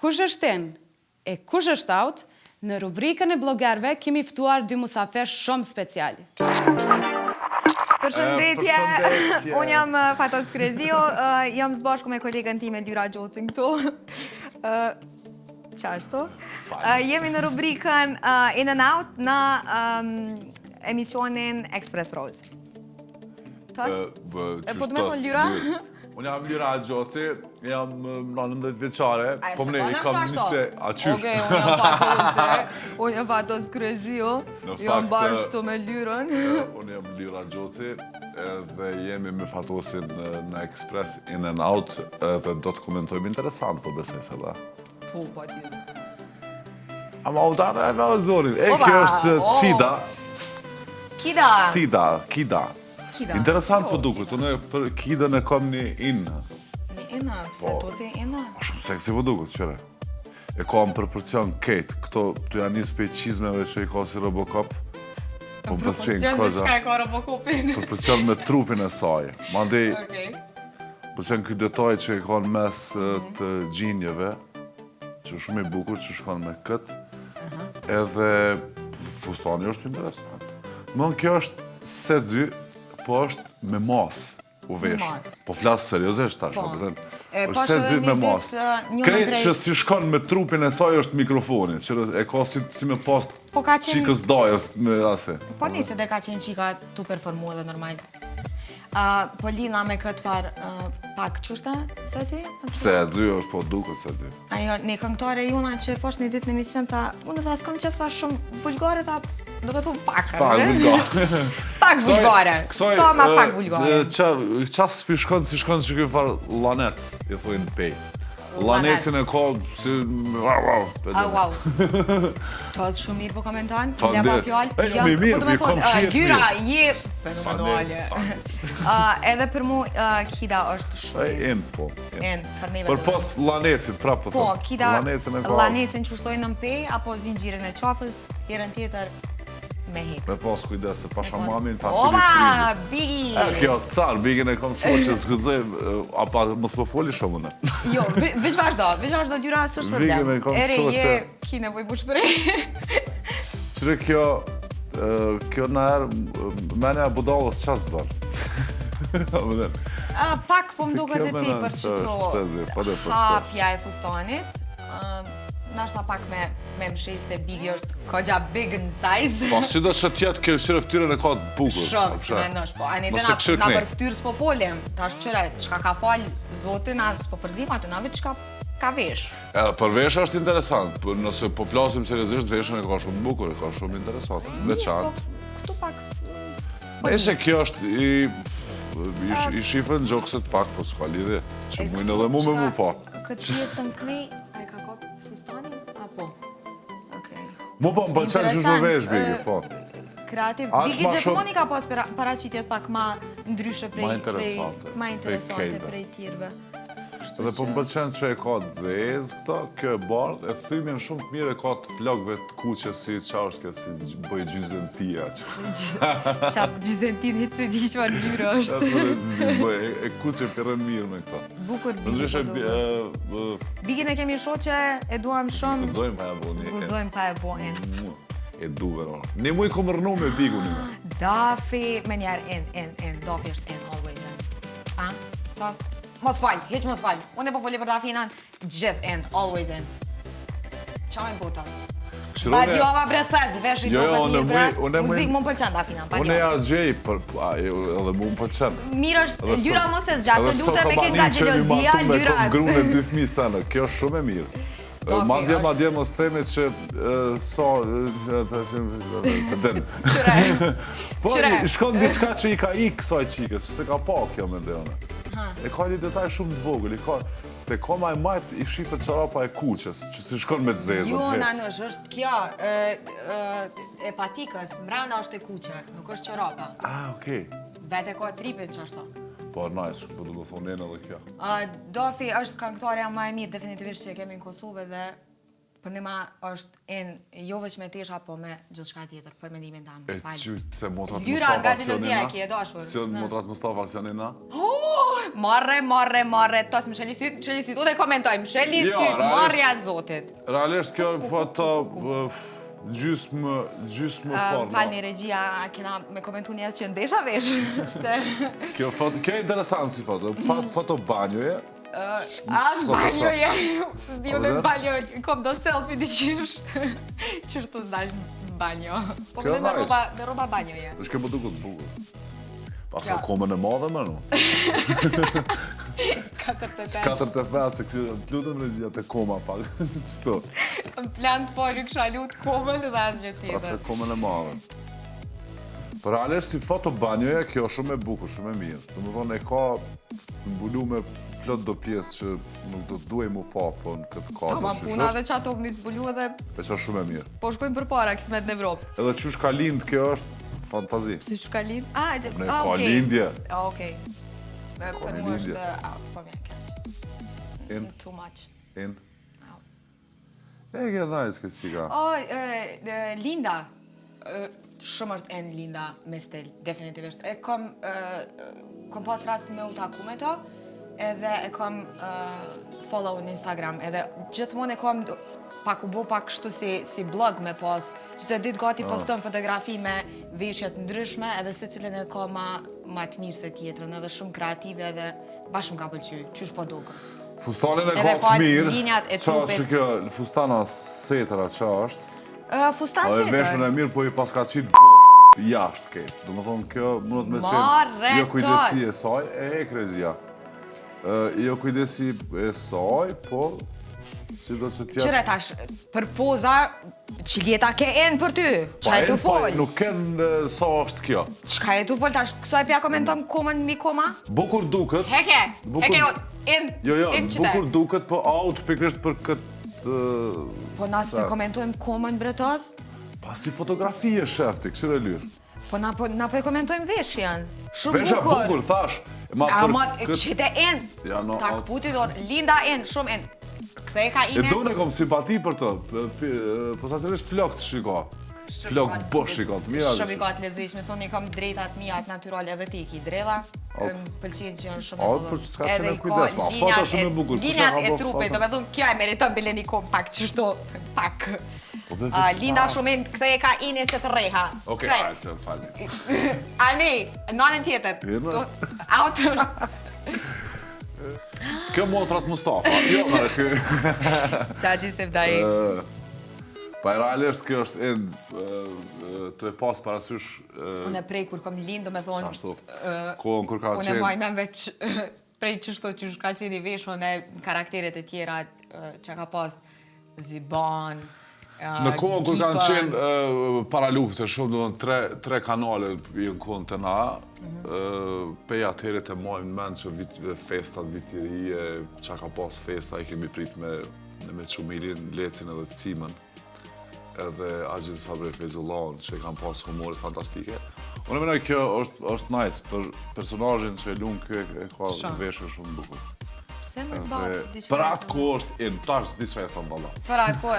Kush është in e kush është out? Në rubrikën e blogerve kemi ftuar dy musafer shumë special. Përshëndetje, unë jam Fatos Krezio, jam së bashku me kolegën time Lyra Gjocin këtu. Qashtu? Jemi në rubrikën In and Out në emisionin Express Rose. Tas? E po të me thonë Lyra? Unë jam Lyra Gjoci, jam 19 vjeqare, po më ne kam 20 aqysh. Oke, unë jam Fatose, unë jam Fatos Krezio, jam bashkëtu me Lyrën. Unë jam Lyra Gjoci dhe jemi me Fatosin në Express In and Out dhe do të komentojmë interesant, po besoj se da. Po, pa tjetë. Ama u da me zonin. Kjo është Cida. Kida. Interesant po duket, unë për Kidën e kam një inë. Një inë? Pse to si inë? Shumë seksi po duket, qëre. E kam proporcion ketë, këto të janë njës pej qizmeve që i ka si Robocop. Po proporcion me qka e ka Robocopin? Proporcion me trupin e saj. Mandej, proporcion këtë detaj që i ka në mes të gjinjeve, që shumë i bukur që shkon me këtë, edhe fustani është interesant. Mënë kjo është se dy, po është me mas u vesh. Po flasë seriozisht tash, është se dy me mas. Kretë që si shkon me trupin e saj është mikrofoni, që e ka si me post qikës dajës me ase. Po njëse dhe ka qenë qika tu performu edhe normal. Po Lina me këtë farë pak qështë se ty? Se dy është po duket se dy. Ajo, një këngëtare juna që poshtë një ditë në emision, unë dhe s'kom që tha shumë vulgare, do me thumë pak, pak vulgare, sa ma pak vulgare. Qas për shkonë si shkonë që këtë farë lanet, i thujnë pej. Lanecin e ka si... Wow. To është shumë mirë po komentan, si leba fjallë. Mi mirë, mi kom shirë mirë. Lyra, je fenomenale. Edhe për mu, Kida është shumë mirë. Po. Për neve. Për pos Lanecin, prapë po thëmë. Po, Kida, Lanecin që shtojnë në mpej, apo zinxhirin e qafës, herën tjetër, me hip. Me pas kujdes, se pasha mamin ta fili frigit. Bigi! Kjo, car, Bigin e kom shumë që s'gëzëm, apa mos më foli shumë në. Jo, vish vazhdo, Lyra, së është problem. Bigin e kom shumë që... Ere, je ki nevoj bush për e. Qëre kjo në herë, menja budallës qasë bërë. Pak po më duket e ti për që to hapja e fustanit. Nashta pak me më shih se Bigi është kogja big in size. Po, si do që tjetë kjo qëre ftyrën e ka të bukur. Shumë, si me nësh, po. Ani dhe na për ftyrës po folim. Ta është qëre, qka ka falë zotin, as po përzim aty, na vetë qka ka vesh. Për vesh është interesant, nëse po flasim seriozisht, veshën e ka shumë bukur, e ka shumë interesant. Me qatë. Këtu pak... Me se kjo është i shifën gjokësët pak, po s'ka lidhe, që mujnë edhe mu me mu pak. Këtë qijet se më knej, a e ka kap fustanin? A po? Mu po më përqenë që shdo vesh, Bigi, po. Kreativ. Bigi gjithmoni ka pas paraqitjet pak ma ndryshe prej... Ma interesante prej tjirve. Dhe po më përqenë që e ka të zezë këta, kjo e bardh, e thymin shumë të mirë e ka të flokve të kuqe si qa është kjo, si bëj gjyzentia. Qatë gjyzentin hitë se di që ma në gjyre është. E kuqe përën mirë me këta. Bukur Bigi po duke. Bigin e kemi shoqe, e duham shumë... Zgudzojmë pa e bojnë. E duve, no. Ne mu i kom rënu me Bigu një. Dafi, me njerë, Dafi është always in. Tas? Mos falj, heq mos falj. Unë e po foli për Dafinan, gjithë in, always in. Qa me në putas? Badiova brethez, vesh i duket mirë bret. Muzik mu më pëlqen Dafinan, Badiova. Unë e asgjej, edhe mu më pëlqen. Mirë është, Lyra mos e zgjatë, të lutem me këtë nga gjelozia, Lyra... Kom grune në 2 fëmijë sana, kjo është shumë e mirë. Madje mos themi që sa... Përdin. Po, shkon diçka që i ka i kësaj qikës, se ka pa kjo me ndihone. E ka një detaj shumë të vogël, te ka ma e majt i shifet qarapa e kuqës, që si shkon me të zezën. Jo, Nanush, është kjo, e patikës, mrena është e kuqë, nuk është qarapa. Okej. Vete ka tripin që ashtu. Po, nice, po du thonë edhe kjo. Dafi është këngëtarja ma e mirë, definitivist që e kemi në Kosovë dhe Për një ma është jo veç me tesha, po me gjithçka tjetër, për mendimin tam. E që se motrat Lyra nga Mustafa xhelozia e ke dashur. Si motrat Mustafa si janë na? Marre, tos më sheli syt, unë e komentoj, më sheli syt, marrja zotit. Realisht kjo foto gjysmë porno. Falni regjia, kena me komentu njerës që ndesha vesh, se... Kjo foto, kjo e interesant si foto. Foto banjoje. As banjoje, s'di unë e banjo, kom do selfie di qysh, qështu s'dal banjo. Po Kjo me nice. roba banjoje. Të shke më duket bukur. Pas ka komën e madhe më no. 45. 45 se këtë të lutëm regjia të koma pak. Qëto? Në plan të poli kësha lut komën dhe asgjë Pas ka tjetër. komën e madhe. Për realisht si foto banjoje, kjo shumë e bukur, shumë e mirë. Dhe më thonë e ka mbulu me plot do pjesë që nuk do të duhej mu pa, po në këtë Ta ma kadër. puna dhe që ato më zbulu edhe Veç është shumë e mirë. po shkojmë për para kismet në Evropë. Edhe qysh ka lind kjo është fantazi. Si që ka lind? Ne ka lindje. Okej. Për mu lindje. është... Po me keq. In, Too much. in. Au. E ke nice këtë qika. Linda. Shumë është en Linda me stil, definitivisht. E kom pas rast me u taku me to, edhe e kom follow në Instagram, edhe gjithmonë e kom pak u bo pak kështu si blog me pas, çdo ditë gati poston fotografi me veshjet ndryshme, edhe se cilën e ka ma të mirë se tjetrën, edhe shumë kreative edhe bashkë më ka pëlqy, qysh po dukë. Fustanin e Edhe ka ka të mirë. linjat e Qa trupit. që kjo fustana setëra qa është. Fustan A e setër. veshën e mirë, po i pas ka qitë jashtë këtë. Do më thonë kjo mundet me Marre jo kujdesi tos. e saj, e kregjia. Jo kujdesi e saj, po si do që tjetë... Qëre tash, për poza, qiljeta ke enë për ty, qa e tu fol? Nuk kenë sa është kjo. Qka e tu fol tash, kësoj pja komenton komën mi koma? Bukur duket. Heke, Jo, in qëte. bukur duket, po out pikrisht për këtë... Po nas me komentojmë komën bretos? Pasi fotografie shefti, këshire lyrë. Po na po e komentojmë veshjen. Shumë Vesha bukur. bukur, thash. Ama qëte enë, Ja, no, ta këputi dorë, Linda enë, shumë enë. Këthej ka E ine. do në kom simpati për të, po sa cilësh flok të shiko. Flok bosh shiko, të mira. Shumë i ka të lezishme, son i kam drejtat mijat natural edhe ti ki drella. Më pëlqen që janë shumë e Ot, bukur. po s'ka që me kujdes, ma foto shumë e bukur. Linjat e trupit, do me thunë, kjo e meriton bile një kom pak, qështu, pak. Po, Linda shumë e këthej ka ine se të reha. Okej, ajtë që më falni. A ne, nënën tjetër. Mirë, Auto është. Kjo motrat Mustafa, jo mërë kjo. Qaji se vdaj. Pa e realisht kjo është të e pas parasysh... Unë e prej kur kom lind, do me thonë... Qashtu, kohën kur ka Unë e qenë... majmen veç prej qështu që ka qeni veshën e karakteret e tjera që ka pas Ziban, Në kohën kur kanë Gjipën. qenë para luftës, shumë do në tre kanale i në kohën të na, pe atëherët e mojnë në mend që festat, vitjerie, që ka pas festa, i kemi prit me Shumilin, Lecin edhe Cimën, edhe Agjin Sabri Feyzullahun, që i kanë pas humorit fantastike. Unë e menoj kjo është nice, për personazhin që e lunë kjo e ka veshën shumë bukur. Pse më bëtë si diqka? Për atë ku është in, tash s'di që e thëmë balla. Për atë ku,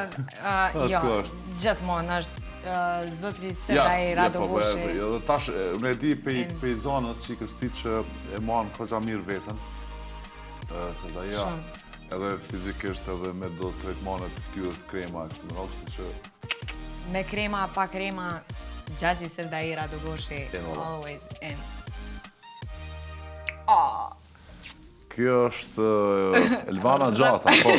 jo, ku është? gjithmonë është zotri Seraj Radovoshi. Edhe tash, unë e di pe zonës që i kësti që e manë këgja mirë vetën. Se da ja, edhe fizikisht edhe me do të tretmanet të ftyrës të krema, kështë më rogështë që... Me krema, pa krema, Gjaxhi Seraj Radovoshi, valla. always in. Kjo është Elvana Gjata, po.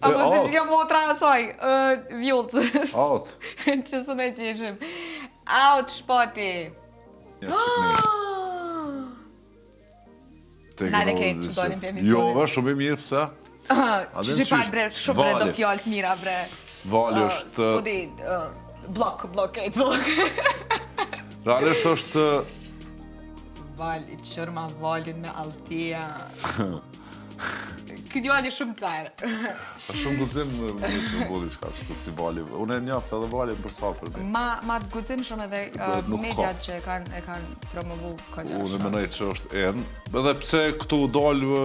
Apo si që kjo motra asaj, vjullëtës. Out. Që së ne qeshim. Out, shpati. Ja, qikni. Nale ke që dolim për emisionin. Jo, vë, shumë i mirë, pëse? Që që pak bre, shumë bre do Vali. fjallë të mira bre. Vali është... S'podi, blockade. Realisht është... Vali, qërma valin me altia. Ky djali shumë carë. Shumë guxim më bëllë qka që të si vali. Unë e njaf edhe vali për safër mi. Ma të guxim shumë edhe Nuk mediat ka. që e kanë promovu këtë Unë gjashtë. menoj që është enë. Edhe pse këtu dalë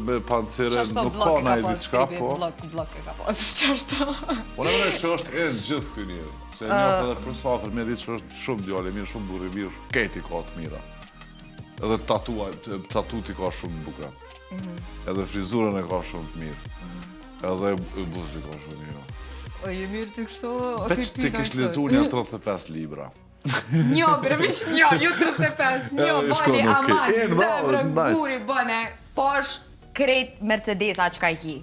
me pancere nuk ka na i diçka, po. Blok e ka pas, qashtu. Unë menoj që është enë gjithë ky njeri. Se njaf edhe për safër me ditë që është shumë djali mirë, shumë burri mirë. Keti ka të mira. Edhe tatuti ka shumë bukra. Edhe frizurën e ka shumë të mirë. Edhe buzdi ka shumë të mirë. O, je mirë të kështu, Veç të kish lexuar një 35 libra. Një, brevish një, ju 35, një, vali, aman, zebrën, guri, bëne, posh krejt Mercedesa që ka i ki.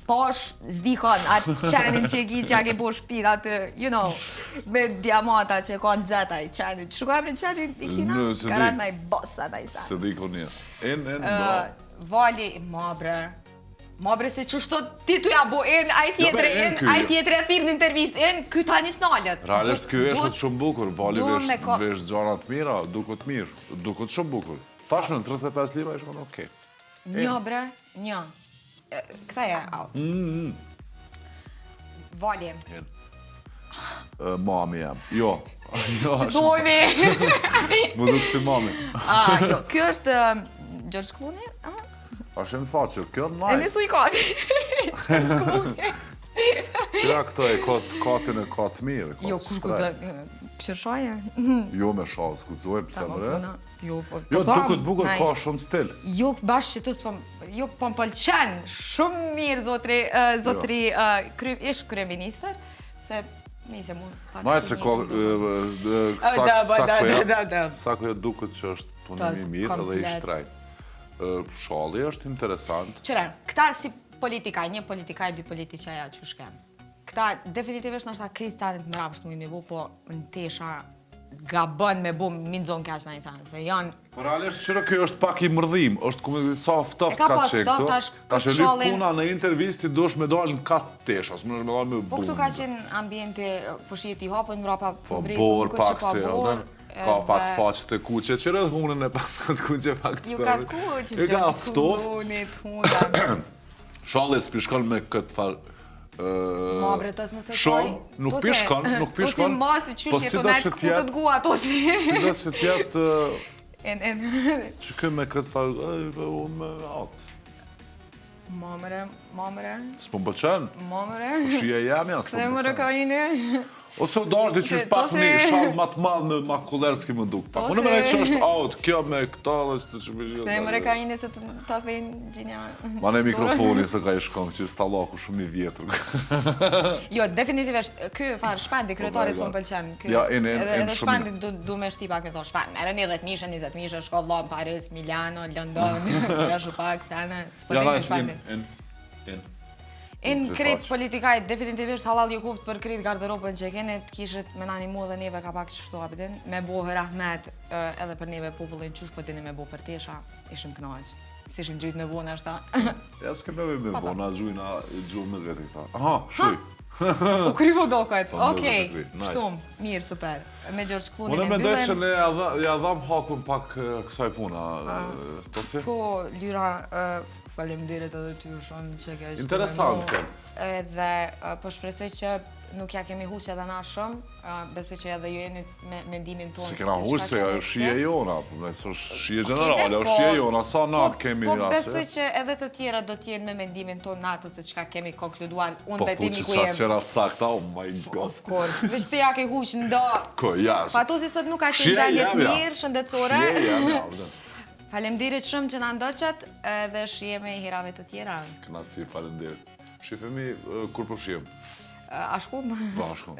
Posh zdikon atë qenin që ki që a ke po shpit atë, you know, me diamata që ka në zeta i qenin. Që ka e për qenin i këtina? Karat na i bossa na i sa. Se di kon një. Bravo. Vali, ma bre se që shto ti tu ja bo en, aj tjetër e thirë në intervist, en, ky ta një snallet. Realisht kjo është shumë bukur, vali vesh gjanat mira, duket mirë, duket shumë bukur. Thashën 35 libra ishë konë okej. Një bre, një. Këta e out. Vali. Mami jam. Jo. Që doni? Më duk si mami. Jo, kjo është George Clooney? A shemë tha që kjo E nice. nisu i kati. George Clooney. Qëra këto e katin e katë mirë. Jo, kush gudzoj? Pëshërshaje? Jo me shazë, gudzojmë pëse mëre. Jo, Jo, duket bukur, ka shumë stil. Jo, bashkë që tu s'pëm... Jo, pëm pëlqen. Shumë mirë, zotri ish kryeministër, se... Nise mu... Maj se ka... Sako e duket që është punimi mirë edhe i shtrejt. Shalli është interesant. Qëre, këta si politikaj, një politikaj, dy politiqaja që shkem. Këta definitivisht nështë ta krizë canit më rapësht mu i me bu, po në tesha gabën me bu mindzon kaq në insanë, se janë... Por realisht qëra kjo është pak i mërdhim, është ku me ca ftoft ka qekë këto. Ka që lyp puna në intervisti dosh me dalë në katë tesha, së më nështë me dalë me bumë. Po këtu ka qenë ambienti fëshjet i hapën, mrapa Po vrejtë, borë nuk pak që se, pa borë. ka pak faqët e kuqe, qëre dhe hunën e pas këtë kuqe pak të Ju ka kuqe, që kulunit, hunda. Shalli s'pishkon me këtë farë. Ma bre, tos më se Shumë, nuk pishkon. To si masi qyshje, to nështë ku të t'gua, to si... Si do që tjetë En. që kë me këtë farë, unë me atë. Mamre. S'po më pëlqen, Mamre. shia jamja, s'po Dhe më më pëlqen. rëkajine. Ose u dash dhe që është pak me shalë ma të madhë me makullerski më duk pak. Unë me nejtë që është out, kjo me këta dhe së të që me gjithë. Dhe më rëkajine se të thejnë gjinja. Ma ne mikrofoni se ka i shkonë, që është talaku shumë i vjetër. Jo, definitivisht, kjo farë shpendi, kryetari s'po më pëlqen. Edhe shpendi du me shti pak me thonë shpendi. Mere 10 mishe, shko vla në Paris, Milano, London, jashu pak, sene, s'pëtim të shpendi. In krejt politikaj, definitivisht halal ju kuft për krejt garderobën që kene, të kishët me nani mu dhe neve ka pak që shtu apëtin, me bohë rahmet edhe për neve popullin qush po dini me bohë për tesha, ishim knaq. Si ishim gjujt me vona është ta. Ja, s'ke me vona, gjujnë me zveti këta. Aha, shuj. U kryvo do këtë, okej, nice. shtum, mirë, super. Me George Clooney Unë në me dojë që mbyllen. ne ja dham hakun pak kësaj puna, të si? Po, Lyra, faleminderit edhe ty shumë që ke shtu Interesant me kënë. mu. Edhe po shpresoj që nuk ja kemi huqë edhe na shumë, besoj që edhe ju jeni me mendimin tonë. Se kena huqë se çka shije kemi jona, nësë është shije pse. generale, Po, është shije jona, sa natë kemi Po rase. besoj që edhe të tjera do t'jenë me mendimin tonë natës se çka kemi konkluduar, unë Po betimi thu ku që sa jem. qera sakta, oh my god. Of course, veç të ja ke huqë ndo. Ko, jas. Patosi sot nuk ka qenë Shije gjalljet jam, ja. mirë, shëndetësore. Shije jam, ja, vëdhe. Faleminderit shumë që na ndoqët dhe shihemi herave të tjera. Kënaqësi, faleminderit. Shifemi kur po shihem. A shkum? Po, shkum.